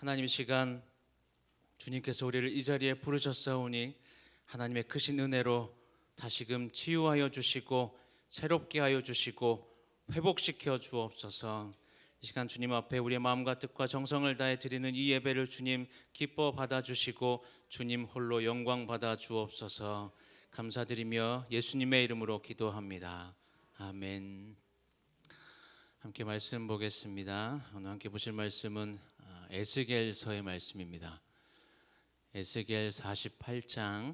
하나님 시간 주님께서 우리를 이 자리에 부르셨사오니 하나님의 크신 은혜로 다시금 치유하여 주시고 새롭게 하여 주시고 회복시켜 주옵소서. 이 시간 주님 앞에 우리의 마음과 뜻과 정성을 다해 드리는 이 예배를 주님 기뻐 받아주시고 주님 홀로 영광 받아 주옵소서. 감사드리며 예수님의 이름으로 기도합니다. 아멘. 함께 말씀 보겠습니다. 오늘 함께 보실 말씀은 에스겔서의 말씀입니다. 에스겔 48장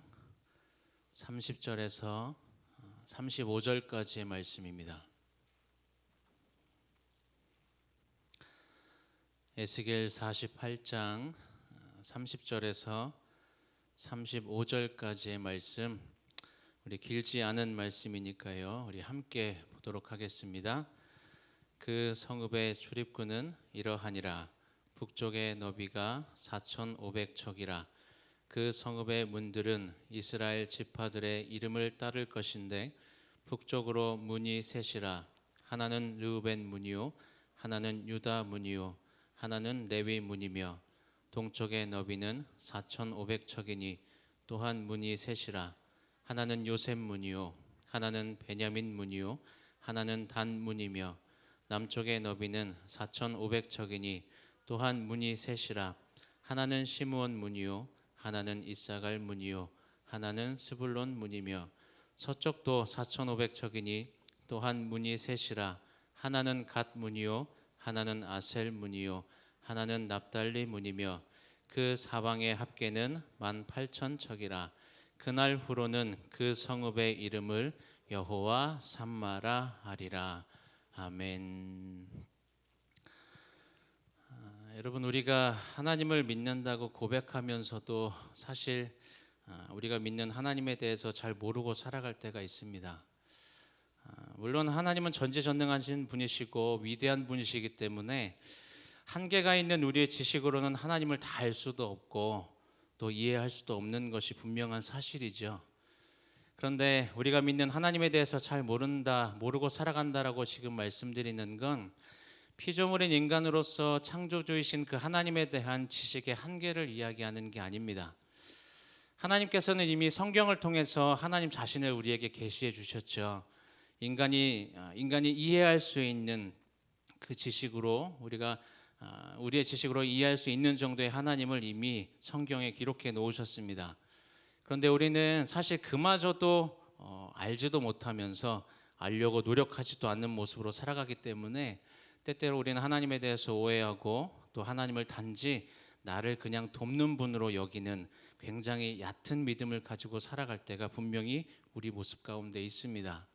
30절에서 35절까지의 말씀입니다. 에스겔 48장 30절에서 35절까지의 말씀, 우리 길지 않은 말씀이니까요, 우리 함께 보도록 하겠습니다. 그 성읍의 출입구는 이러하니라. 북쪽의 너비가 4,500척이라. 그 성읍의 문들은 이스라엘 지파들의 이름을 따를 것인데 북쪽으로 문이 셋이라. 하나는 르우벤 문이요, 하나는 유다 문이요, 하나는 레위 문이며 동쪽의 너비는 4,500척이니 또한 문이 셋이라. 하나는 요셉 문이요, 하나는 베냐민 문이요, 하나는 단 문이며 남쪽의 너비는 4,500척이니 또한 문이 셋이라. 하나는 시므온 문이요, 하나는 이사갈 문이요, 하나는 스불론 문이며 서쪽도 4,500척이니 또한 문이 셋이라. 하나는 갓 문이요, 하나는 아셀 문이요, 하나는 납달리 문이며 그 사방의 합계는 18,000척이라. 그날 후로는 그 성읍의 이름을 여호와 삼마라 하리라. 아멘. 여러분, 우리가 하나님을 믿는다고 고백하면서도 사실 우리가 믿는 하나님에 대해서 잘 모르고 살아갈 때가 있습니다. 물론 하나님은 전지전능하신 분이시고 위대한 분이시기 때문에 한계가 있는 우리의 지식으로는 하나님을 다 알 수도 없고 또 이해할 수도 없는 것이 분명한 사실이죠. 그런데 우리가 믿는 하나님에 대해서 잘 모르고 살아간다라고 지금 말씀드리는 건 피조물인 인간으로서 창조주이신 그 하나님에 대한 지식의 한계를 이야기하는 게 아닙니다. 하나님께서는 이미 성경을 통해서 하나님 자신을 우리에게 계시해 주셨죠. 인간이 이해할 수 있는 그 지식으로 우리의 지식으로 이해할 수 있는 정도의 하나님을 이미 성경에 기록해 놓으셨습니다. 그런데 우리는 사실 그마저도 알지도 못하면서 알려고 노력하지도 않는 모습으로 살아가기 때문에 때때로 우리는 하나님에 대해서 오해하고 또 하나님을 단지 나를 그냥 돕는 분으로 여기는 굉장히 얕은 믿음을 가지고 살아갈 때가 분명히 우리 모습 가운데 있습니다.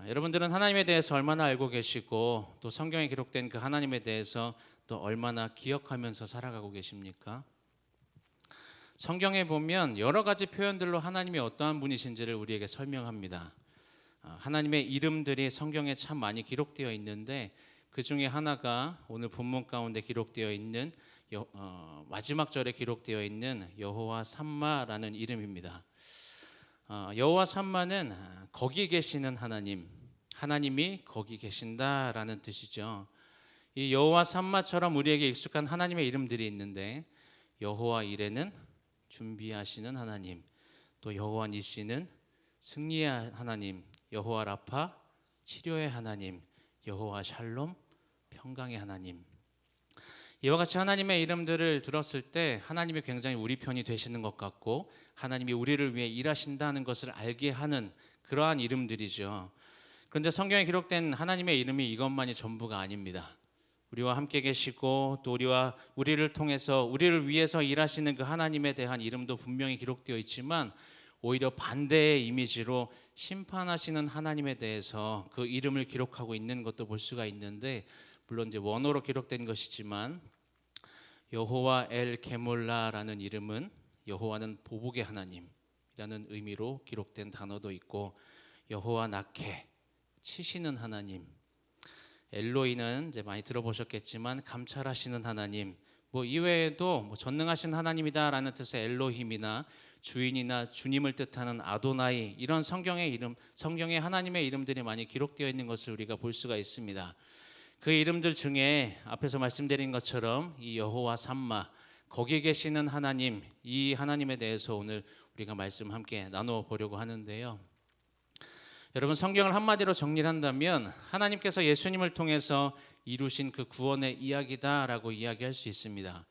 여러분들은 하나님에 대해서 얼마나 알고 계시고 또 성경에 기록된 그 하나님에 대해서 또 얼마나 기억하면서 살아가고 계십니까? 성경에 보면 여러 가지 표현들로 하나님이 어떠한 분이신지를 우리에게 설명합니다. 하나님의 이름들이 성경에 참 많이 기록되어 있는데 그 중에 하나가 오늘 본문 가운데 기록되어 있는 마지막 절에 기록되어 있는 여호와 삼마라는 이름입니다. 여호와 삼마는 거기 계시는 하나님, 하나님이 거기 계신다라는 뜻이죠. 이 여호와 삼마처럼 우리에게 익숙한 하나님의 이름들이 있는데 여호와 이레는 준비하시는 하나님, 또 여호와 니시는 승리의 하나님, 여호와 라파 치료의 하나님, 여호와 샬롬 평강의 하나님. 이와 같이 하나님의 이름들을 들었을 때 하나님이 굉장히 우리 편이 되시는 것 같고 하나님이 우리를 위해 일하신다는 것을 알게 하는 그러한 이름들이죠. 그런데 성경에 기록된 하나님의 이름이 이것만이 전부가 아닙니다. 우리와 함께 계시고 또 우리를 통해서 우리를 위해서 일하시는 그 하나님에 대한 이름도 분명히 기록되어 있지만 오히려 반대의 이미지로 심판하시는 하나님에 대해서 그 이름을 기록하고 있는 것도 볼 수가 있는데, 물론 이제 원어로 기록된 것이지만 여호와 엘 게몰라라는 이름은 여호와는 보복의 하나님이라는 의미로 기록된 단어도 있고, 여호와 나케 치시는 하나님, 엘로이는 이제 많이 들어보셨겠지만 감찰하시는 하나님, 이외에도 전능하신 하나님이다라는 뜻의 엘로힘이나 주인이나 주님을 뜻하는 아도나이, 이런 성경의 하나님의 이름들이 많이 기록되어 있는 것을 우리가 볼 수가 있습니다. 그 이름들 중에 앞에서 말씀드린 것처럼 이 여호와 삼마, 거기 계시는 하나님, 이 하나님에 대해서 오늘 우리가 말씀 함께 나누어 보려고 하는데요. 여러분, 성경을 한마디로 정리를 한다면 하나님께서 예수님을 통해서 이루신 그 구원의 이야기다라고 이야기할 수 있습니다.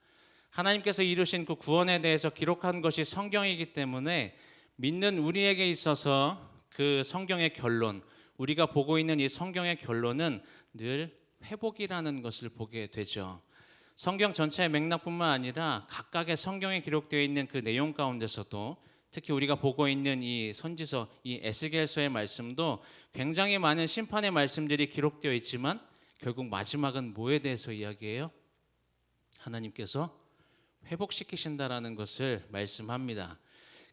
하나님께서 이루신 그 구원에 대해서 기록한 것이 성경이기 때문에 믿는 우리에게 있어서 그 성경의 결론, 우리가 보고 있는 이 성경의 결론은 늘 회복이라는 것을 보게 되죠. 성경 전체의 맥락뿐만 아니라 각각의 성경에 기록되어 있는 그 내용 가운데서도 특히 우리가 보고 있는 이 선지서, 이 에스겔서의 말씀도 굉장히 많은 심판의 말씀들이 기록되어 있지만 결국 마지막은 뭐에 대해서 이야기해요? 하나님께서 회복시키신다라는 것을 말씀합니다.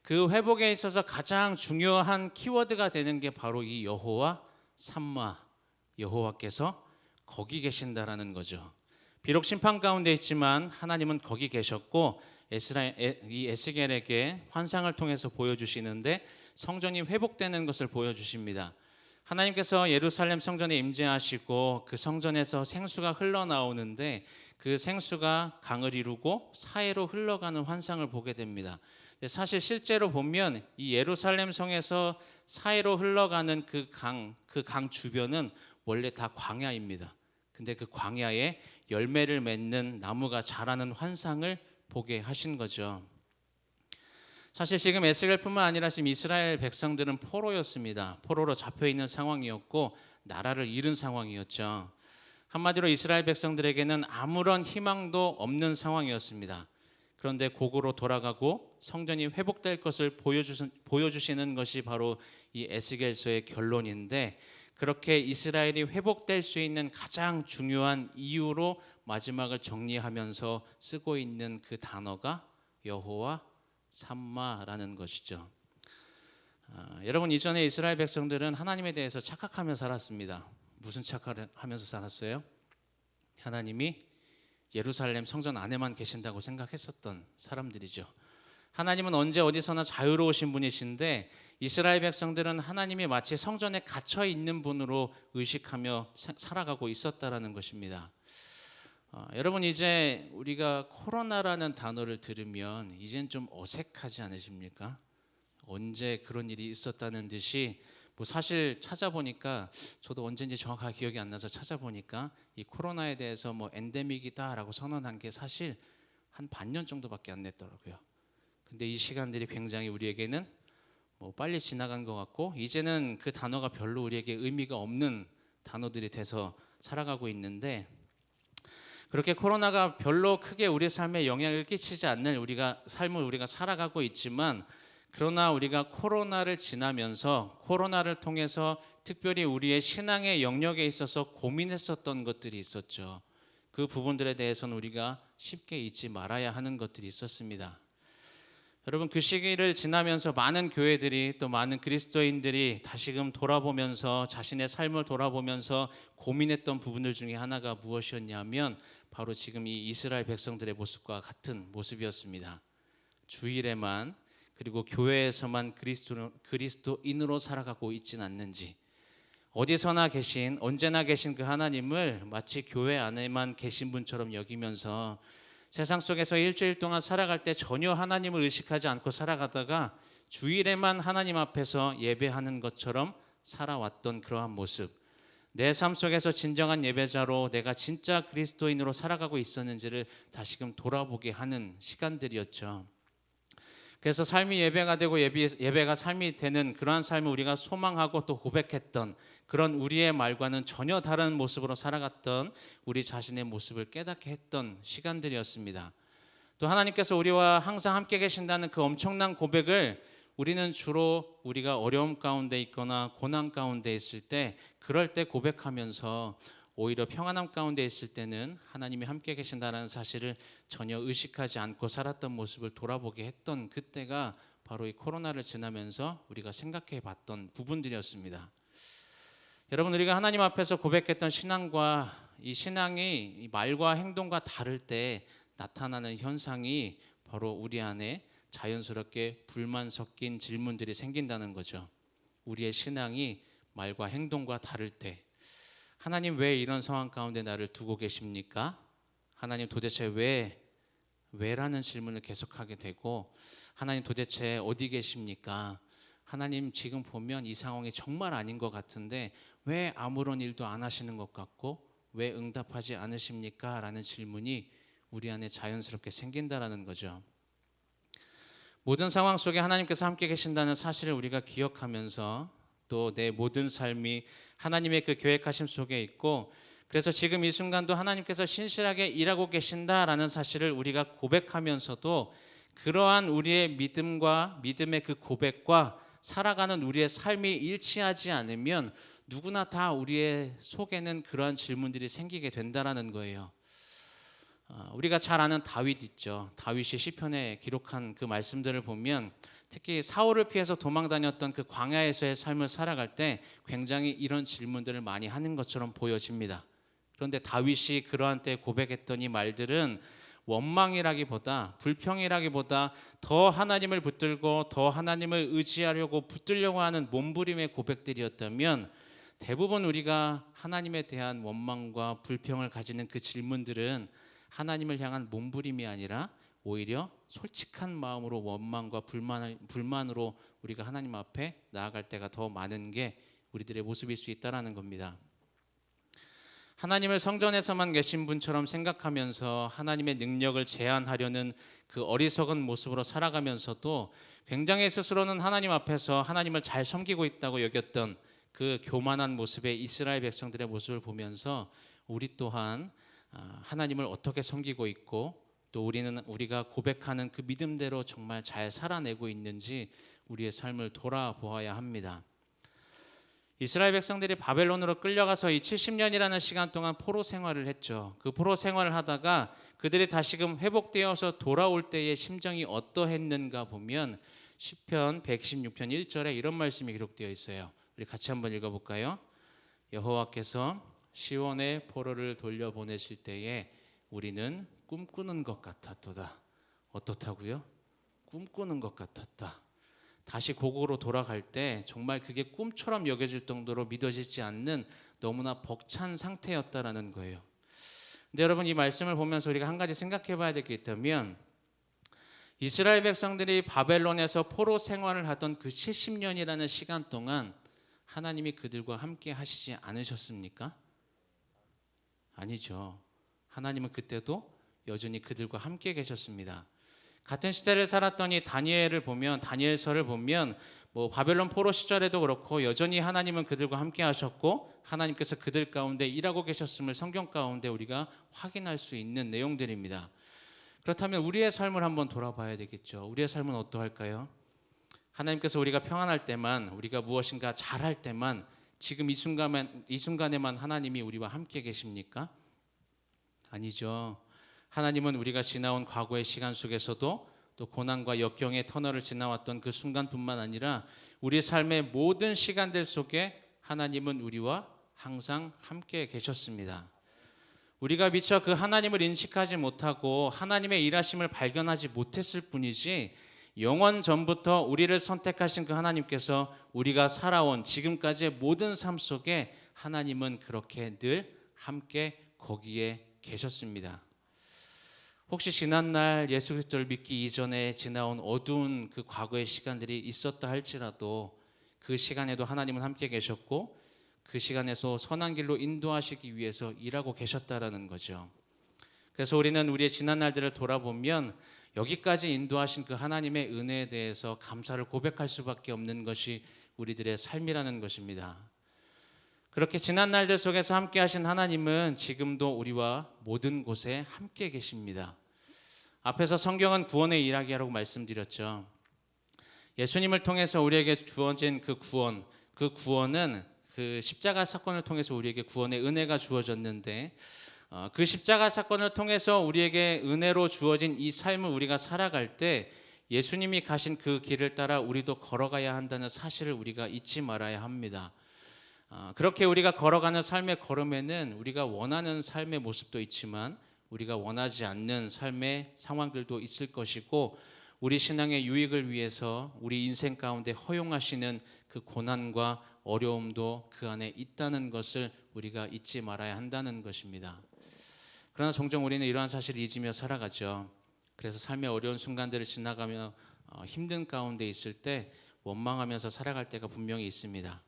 그 회복에 있어서 가장 중요한 키워드가 되는 게 바로 이 여호와 삼마, 여호와께서 거기 계신다라는 거죠. 비록 심판 가운데 있지만 하나님은 거기 계셨고 이 에스겔에게 환상을 통해서 보여주시는데 성전이 회복되는 것을 보여주십니다. 하나님께서 예루살렘 성전에 임재하시고 그 성전에서 생수가 흘러나오는데 그 생수가 강을 이루고 사해로 흘러가는 환상을 보게 됩니다. 사실 실제로 보면 이 예루살렘 성에서 사해로 흘러가는 그 강 주변은 원래 다 광야입니다. 근데 그 광야에 열매를 맺는 나무가 자라는 환상을 보게 하신 거죠. 사실 지금 에스겔뿐만 아니라 지금 이스라엘 백성들은 포로였습니다. 포로로 잡혀 있는 상황이었고 나라를 잃은 상황이었죠. 한마디로 이스라엘 백성들에게는 아무런 희망도 없는 상황이었습니다. 그런데 고국으로 돌아가고 성전이 회복될 것을 보여주시는 것이 바로 이 에스겔서의 결론인데, 그렇게 이스라엘이 회복될 수 있는 가장 중요한 이유로 마지막을 정리하면서 쓰고 있는 그 단어가 여호와 삼마라는 것이죠. 여러분, 이전에 이스라엘 백성들은 하나님에 대해서 착각하며 살았습니다. 무슨 착각을 하면서 살았어요? 하나님이 예루살렘 성전 안에만 계신다고 생각했었던 사람들이죠. 하나님은 언제 어디서나 자유로우신 분이신데 이스라엘 백성들은 하나님이 마치 성전에 갇혀 있는 분으로 의식하며 살아가고 있었다라는 것입니다. 여러분, 이제 우리가 코로나라는 단어를 들으면 이젠 좀 어색하지 않으십니까? 언제 그런 일이 있었다는 듯이 사실 찾아보니까 저도 언제인지 정확하게 기억이 안 나서 찾아보니까 이 코로나에 대해서 엔데믹이다라고 선언한 게 사실 한 반년 정도밖에 안 됐더라고요. 근데 이 시간들이 굉장히 우리에게는 빨리 지나간 것 같고 이제는 그 단어가 별로 우리에게 의미가 없는 단어들이 돼서 살아가고 있는데, 그렇게 코로나가 별로 크게 우리 삶에 영향을 끼치지 않는 삶을 우리가 살아가고 있지만, 그러나 우리가 코로나를 지나면서 코로나를 통해서 특별히 우리의 신앙의 영역에 있어서 고민했었던 것들이 있었죠. 그 부분들에 대해서는 우리가 쉽게 잊지 말아야 하는 것들이 있었습니다. 여러분, 그 시기를 지나면서 많은 교회들이 또 많은 그리스도인들이 다시금 돌아보면서 자신의 삶을 돌아보면서 고민했던 부분들 중에 하나가 무엇이었냐면 바로 지금 이 이스라엘 백성들의 모습과 같은 모습이었습니다. 주일에만 그리고 교회에서만 그리스도인으로 살아가고 있진 않는지, 어디서나 계신 언제나 계신 그 하나님을 마치 교회 안에만 계신 분처럼 여기면서 세상 속에서 일주일 동안 살아갈 때 전혀 하나님을 의식하지 않고 살아가다가 주일에만 하나님 앞에서 예배하는 것처럼 살아왔던 그러한 모습, 내 삶 속에서 진정한 예배자로 내가 진짜 그리스도인으로 살아가고 있었는지를 다시금 돌아보게 하는 시간들이었죠. 그래서 삶이 예배가 되고 예배가 삶이 되는 그러한 삶을 우리가 소망하고 또 고백했던 그런 우리의 말과는 전혀 다른 모습으로 살아갔던 우리 자신의 모습을 깨닫게 했던 시간들이었습니다. 또 하나님께서 우리와 항상 함께 계신다는 그 엄청난 고백을 우리는 주로 우리가 어려움 가운데 있거나 고난 가운데 있을 때, 그럴 때 고백하면서 오히려 평안함 가운데 있을 때는 하나님이 함께 계신다는 사실을 전혀 의식하지 않고 살았던 모습을 돌아보게 했던 그때가 바로 이 코로나를 지나면서 우리가 생각해 봤던 부분들이었습니다. 여러분, 우리가 하나님 앞에서 고백했던 신앙과 이 신앙이 이 말과 행동과 다를 때 나타나는 현상이 바로 우리 안에 자연스럽게 불만 섞인 질문들이 생긴다는 거죠. 우리의 신앙이 말과 행동과 다를 때, 하나님 왜 이런 상황 가운데 나를 두고 계십니까? 하나님 도대체 왜라는 질문을 계속하게 되고, 하나님 도대체 어디 계십니까? 하나님 지금 보면 이 상황이 정말 아닌 것 같은데 왜 아무런 일도 안 하시는 것 같고 왜 응답하지 않으십니까? 라는 질문이 우리 안에 자연스럽게 생긴다라는 거죠. 모든 상황 속에 하나님께서 함께 계신다는 사실을 우리가 기억하면서 또 내 모든 삶이 하나님의 그 계획하심 속에 있고, 그래서 지금 이 순간도 하나님께서 신실하게 일하고 계신다라는 사실을 우리가 고백하면서도 그러한 우리의 믿음과 믿음의 그 고백과 살아가는 우리의 삶이 일치하지 않으면 누구나 다 우리의 속에는 그러한 질문들이 생기게 된다라는 거예요. 우리가 잘 아는 다윗 있죠. 다윗이 시편에 기록한 그 말씀들을 보면 특히 사울을 피해서 도망 다녔던 그 광야에서의 삶을 살아갈 때 굉장히 이런 질문들을 많이 하는 것처럼 보여집니다. 그런데 다윗이 그러한 때 고백했던 이 말들은 원망이라기보다 불평이라기보다 더 하나님을 붙들고 더 하나님을 의지하려고 붙들려고 하는 몸부림의 고백들이었다면, 대부분 우리가 하나님에 대한 원망과 불평을 가지는 그 질문들은 하나님을 향한 몸부림이 아니라 오히려 솔직한 마음으로 원망과 불만으로 우리가 하나님 앞에 나아갈 때가 더 많은 게 우리들의 모습일 수 있다는 겁니다. 하나님을 성전에서만 계신 분처럼 생각하면서 하나님의 능력을 제한하려는 그 어리석은 모습으로 살아가면서도 굉장히 스스로는 하나님 앞에서 하나님을 잘 섬기고 있다고 여겼던 그 교만한 모습의 이스라엘 백성들의 모습을 보면서 우리 또한 하나님을 어떻게 섬기고 있고 또 우리가 고백하는 그 믿음대로 정말 잘 살아내고 있는지 우리의 삶을 돌아보아야 합니다. 이스라엘 백성들이 바벨론으로 끌려가서 이 70년이라는 시간 동안 포로 생활을 했죠. 그 포로 생활을 하다가 그들이 다시금 회복되어서 돌아올 때의 심정이 어떠했는가 보면 시편 116편 1절에 이런 말씀이 기록되어 있어요. 우리 같이 한번 읽어볼까요? 여호와께서 시온의 포로를 돌려보내실 때에 우리는 꿈꾸는 것 같았도다. 어떻다고요? 꿈꾸는 것 같았다. 다시 고국으로 돌아갈 때 정말 그게 꿈처럼 여겨질 정도로 믿어지지 않는 너무나 벅찬 상태였다라는 거예요. 근데 여러분, 이 말씀을 보면서 우리가 한 가지 생각해 봐야 될 게 있다면, 이스라엘 백성들이 바벨론에서 포로 생활을 하던 그 70년이라는 시간 동안 하나님이 그들과 함께 하시지 않으셨습니까? 아니죠. 하나님은 그때도 여전히 그들과 함께 계셨습니다. 같은 시대를 살았던 이 다니엘을 보면, 다니엘서를 보면 바벨론 포로 시절에도 그렇고 여전히 하나님은 그들과 함께 하셨고 하나님께서 그들 가운데 일하고 계셨음을 성경 가운데 우리가 확인할 수 있는 내용들입니다. 그렇다면 우리의 삶을 한번 돌아봐야 되겠죠. 우리의 삶은 어떠할까요? 하나님께서 우리가 평안할 때만, 우리가 무엇인가 잘할 때만, 지금 이 순간에만 하나님이 우리와 함께 계십니까? 아니죠. 하나님은 우리가 지나온 과거의 시간 속에서도 또 고난과 역경의 터널을 지나왔던 그 순간뿐만 아니라 우리 삶의 모든 시간들 속에 하나님은 우리와 항상 함께 계셨습니다. 우리가 미처 그 하나님을 인식하지 못하고 하나님의 일하심을 발견하지 못했을 뿐이지, 영원 전부터 우리를 선택하신 그 하나님께서 우리가 살아온 지금까지의 모든 삶 속에 하나님은 그렇게 늘 함께 거기에 계셨습니다. 혹시 지난날 예수 그리스도를 믿기 이전에 지나온 어두운 그 과거의 시간들이 있었다 할지라도 그 시간에도 하나님은 함께 계셨고 그 시간에서 선한 길로 인도하시기 위해서 일하고 계셨다라는 거죠. 그래서 우리는 우리의 지난 날들을 돌아보면 여기까지 인도하신 그 하나님의 은혜에 대해서 감사를 고백할 수밖에 없는 것이 우리들의 삶이라는 것입니다. 그렇게 지난 날들 속에서 함께 하신 하나님은 지금도 우리와 모든 곳에 함께 계십니다. 앞에서 성경은 구원의 이야기라고 말씀드렸죠. 예수님을 통해서 우리에게 주어진 그 구원은 그 십자가 사건을 통해서 우리에게 구원의 은혜가 주어졌는데, 그 십자가 사건을 통해서 우리에게 은혜로 주어진 이 삶을 우리가 살아갈 때 예수님이 가신 그 길을 따라 우리도 걸어가야 한다는 사실을 우리가 잊지 말아야 합니다. 그렇게 우리가 걸어가는 삶의 걸음에는 우리가 원하는 삶의 모습도 있지만 우리가 원하지 않는 삶의 상황들도 있을 것이고, 우리 신앙의 유익을 위해서 우리 인생 가운데 허용하시는 그 고난과 어려움도 그 안에 있다는 것을 우리가 잊지 말아야 한다는 것입니다. 그러나 종종 우리는 이러한 사실을 잊으며 살아가죠. 그래서 삶의 어려운 순간들을 지나가며 힘든 가운데 있을 때 원망하면서 살아갈 때가 분명히 있습니다.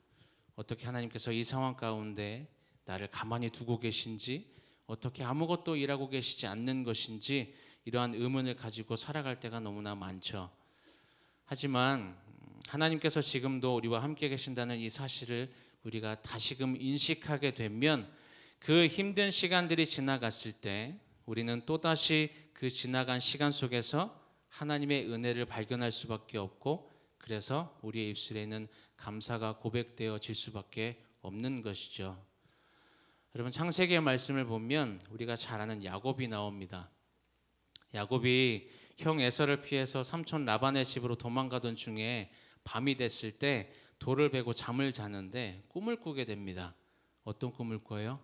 어떻게 하나님께서 이 상황 가운데 나를 가만히 두고 계신지, 어떻게 아무것도 일하고 계시지 않는 것인지 이러한 의문을 가지고 살아갈 때가 너무나 많죠. 하지만 하나님께서 지금도 우리와 함께 계신다는 이 사실을 우리가 다시금 인식하게 되면 그 힘든 시간들이 지나갔을 때 우리는 또다시 그 지나간 시간 속에서 하나님의 은혜를 발견할 수밖에 없고, 그래서 우리의 입술에는 감사가 고백되어질 수밖에 없는 것이죠. 여러분, 창세기의 말씀을 보면 우리가 잘 아는 야곱이 나옵니다. 야곱이 형 에서를 피해서 삼촌 라반의 집으로 도망가던 중에 밤이 됐을 때 돌을 베고 잠을 자는데 꿈을 꾸게 됩니다. 어떤 꿈을 꿔요?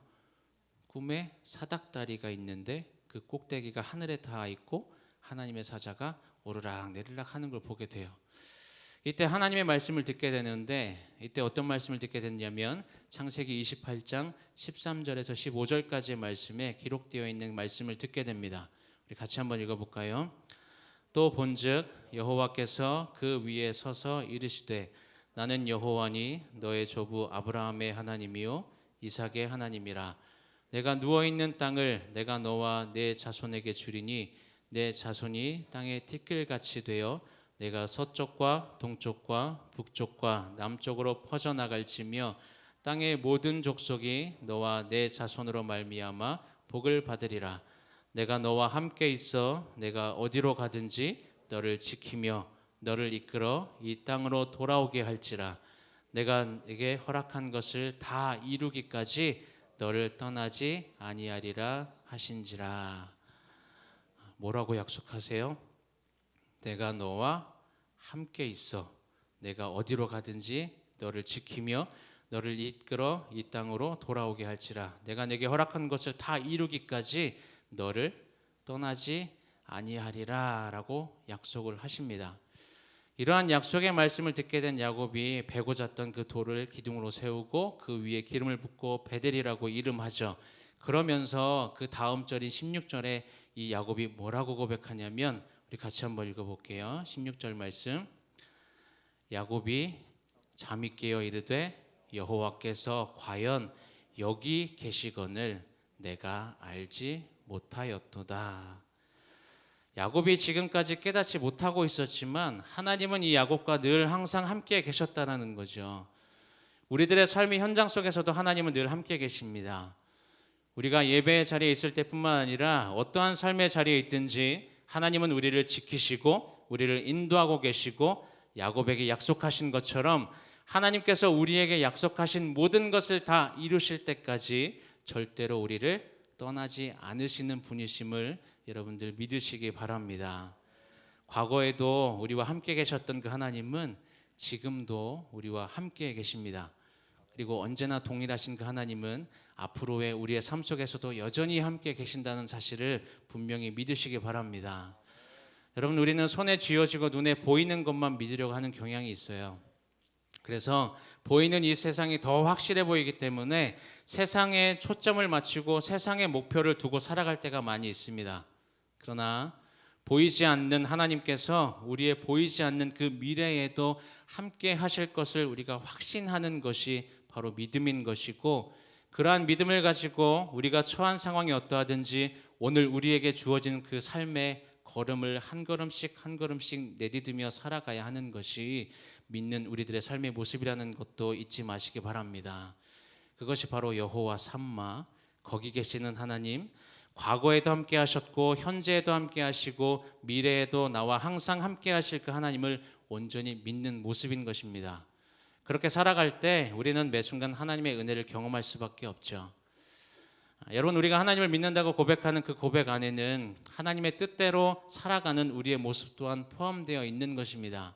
꿈에 사닥다리가 있는데 그 꼭대기가 하늘에 닿아 있고 하나님의 사자가 오르락 내리락 하는 걸 보게 돼요. 이때 하나님의 말씀을 듣게 되는데, 이때 어떤 말씀을 듣게 됐냐면 창세기 28장 13절에서 15절까지의 말씀에 기록되어 있는 말씀을 듣게 됩니다. 우리 같이 한번 읽어볼까요? 또 본즉 여호와께서 그 위에 서서 이르시되 나는 여호와니 너의 조부 아브라함의 하나님이요 이삭의 하나님이라. 내가 누워있는 땅을 내가 너와 내 자손에게 주리니 내 자손이 땅의 티끌같이 되어 내가 서쪽과 동쪽과 북쪽과 남쪽으로 퍼져나갈지며 땅의 모든 족속이 너와 내 자손으로 말미암아 복을 받으리라. 내가 너와 함께 있어 내가 어디로 가든지 너를 지키며 너를 이끌어 이 땅으로 돌아오게 할지라. 내가 네게 허락한 것을 다 이루기까지 너를 떠나지 아니하리라 하신지라. 뭐라고 약속하세요? 내가 너와 함께 있어 내가 어디로 가든지 너를 지키며 너를 이끌어 이 땅으로 돌아오게 할지라. 내가 네게 허락한 것을 다 이루기까지 너를 떠나지 아니하리라 라고 약속을 하십니다. 이러한 약속의 말씀을 듣게 된 야곱이 베고 잤던 그 돌을 기둥으로 세우고 그 위에 기름을 붓고 베델이라고 이름하죠. 그러면서 그 다음 절인 16절에 이 야곱이 뭐라고 고백하냐면, 우리 같이 한번 읽어볼게요. 16절 말씀. 야곱이 잠이 깨어 이르되 여호와께서 과연 여기 계시거늘 내가 알지 못하였도다. 야곱이 지금까지 깨닫지 못하고 있었지만 하나님은 이 야곱과 늘 항상 함께 계셨다라는 거죠. 우리들의 삶의 현장 속에서도 하나님은 늘 함께 계십니다. 우리가 예배의 자리에 있을 때뿐만 아니라 어떠한 삶의 자리에 있든지 하나님은 우리를 지키시고 우리를 인도하고 계시고, 야곱에게 약속하신 것처럼 하나님께서 우리에게 약속하신 모든 것을 다 이루실 때까지 절대로 우리를 떠나지 않으시는 분이심을 여러분들 믿으시기 바랍니다. 과거에도 우리와 함께 계셨던 그 하나님은 지금도 우리와 함께 계십니다. 그리고 언제나 동일하신 그 하나님은 앞으로의 우리의 삶 속에서도 여전히 함께 계신다는 사실을 분명히 믿으시기 바랍니다. 여러분, 우리는 손에 쥐어지고 눈에 보이는 것만 믿으려고 하는 경향이 있어요. 그래서 보이는 이 세상이 더 확실해 보이기 때문에 세상에 초점을 맞추고 세상의 목표를 두고 살아갈 때가 많이 있습니다. 그러나 보이지 않는 하나님께서 우리의 보이지 않는 그 미래에도 함께 하실 것을 우리가 확신하는 것이 바로 믿음인 것이고, 그러한 믿음을 가지고 우리가 처한 상황이 어떠하든지 오늘 우리에게 주어진 그 삶의 걸음을 한 걸음씩 한 걸음씩 내디디며 살아가야 하는 것이 믿는 우리들의 삶의 모습이라는 것도 잊지 마시기 바랍니다. 그것이 바로 여호와 삼마, 거기 계시는 하나님, 과거에도 함께 하셨고 현재에도 함께 하시고 미래에도 나와 항상 함께 하실 그 하나님을 온전히 믿는 모습인 것입니다. 그렇게 살아갈 때 우리는 매 순간 하나님의 은혜를 경험할 수밖에 없죠. 여러분, 우리가 하나님을 믿는다고 고백하는 그 고백 안에는 하나님의 뜻대로 살아가는 우리의 모습 또한 포함되어 있는 것입니다.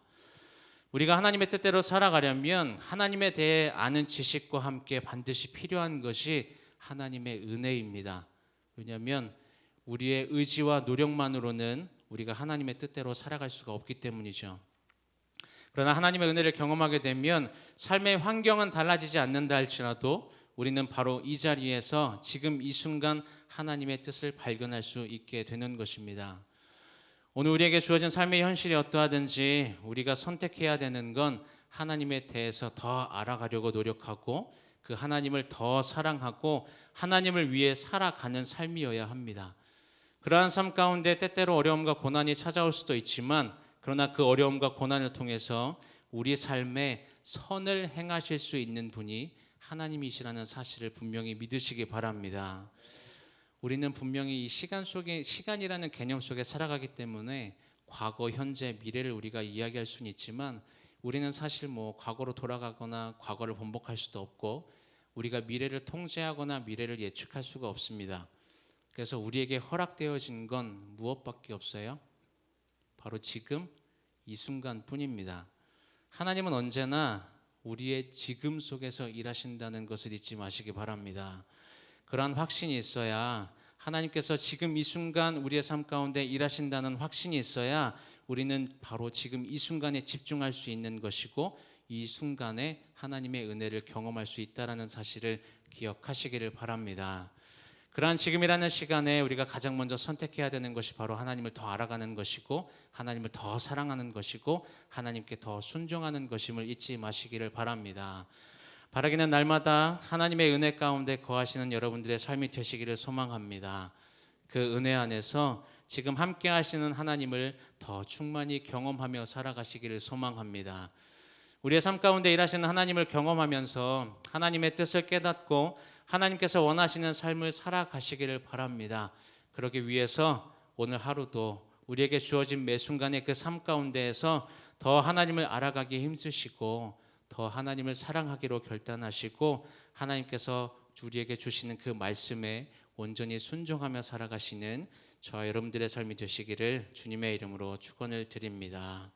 우리가 하나님의 뜻대로 살아가려면 하나님에 대해 아는 지식과 함께 반드시 필요한 것이 하나님의 은혜입니다. 왜냐하면 우리의 의지와 노력만으로는 우리가 하나님의 뜻대로 살아갈 수가 없기 때문이죠. 그러나 하나님의 은혜를 경험하게 되면 삶의 환경은 달라지지 않는다 할지라도 우리는 바로 이 자리에서 지금 이 순간 하나님의 뜻을 발견할 수 있게 되는 것입니다. 오늘 우리에게 주어진 삶의 현실이 어떠하든지 우리가 선택해야 되는 건 하나님에 대해서 더 알아가려고 노력하고 그 하나님을 더 사랑하고 하나님을 위해 살아가는 삶이어야 합니다. 그러한 삶 가운데 때때로 어려움과 고난이 찾아올 수도 있지만 그러나 그 어려움과 고난을 통해서 우리 삶에 선을 행하실 수 있는 분이 하나님이시라는 사실을 분명히 믿으시기 바랍니다. 우리는 분명히 이 시간이라는 개념 속에 살아가기 때문에 과거, 현재, 미래를 우리가 이야기할 수는 있지만 우리는 사실 과거로 돌아가거나 과거를 번복할 수도 없고 우리가 미래를 통제하거나 미래를 예측할 수가 없습니다. 그래서 우리에게 허락되어진 건 무엇밖에 없어요? 바로 지금 이 순간뿐입니다. 하나님은 언제나 우리의 지금 속에서 일하신다는 것을 잊지 마시기 바랍니다. 그러한 확신이 있어야 하나님께서 지금 이 순간 우리의 삶 가운데 일하신다는 확신이 있어야 우리는 바로 지금 이 순간에 집중할 수 있는 것이고 이 순간에 하나님의 은혜를 경험할 수 있다는 사실을 기억하시기를 바랍니다. 그러한 지금이라는 시간에 우리가 가장 먼저 선택해야 되는 것이 바로 하나님을 더 알아가는 것이고 하나님을 더 사랑하는 것이고 하나님께 더 순종하는 것임을 잊지 마시기를 바랍니다. 바라기는 날마다 하나님의 은혜 가운데 거하시는 여러분들의 삶이 되시기를 소망합니다. 그 은혜 안에서 지금 함께 하시는 하나님을 더 충만히 경험하며 살아가시기를 소망합니다. 우리의 삶 가운데 일하시는 하나님을 경험하면서 하나님의 뜻을 깨닫고 하나님께서 원하시는 삶을 살아가시기를 바랍니다. 그러기 위해서 오늘 하루도 우리에게 주어진 매 순간의 그 삶 가운데에서 더 하나님을 알아가기에 힘쓰시고 더 하나님을 사랑하기로 결단하시고 하나님께서 우리에게 주시는 그 말씀에 온전히 순종하며 살아가시는 저와 여러분들의 삶이 되시기를 주님의 이름으로 축원을 드립니다.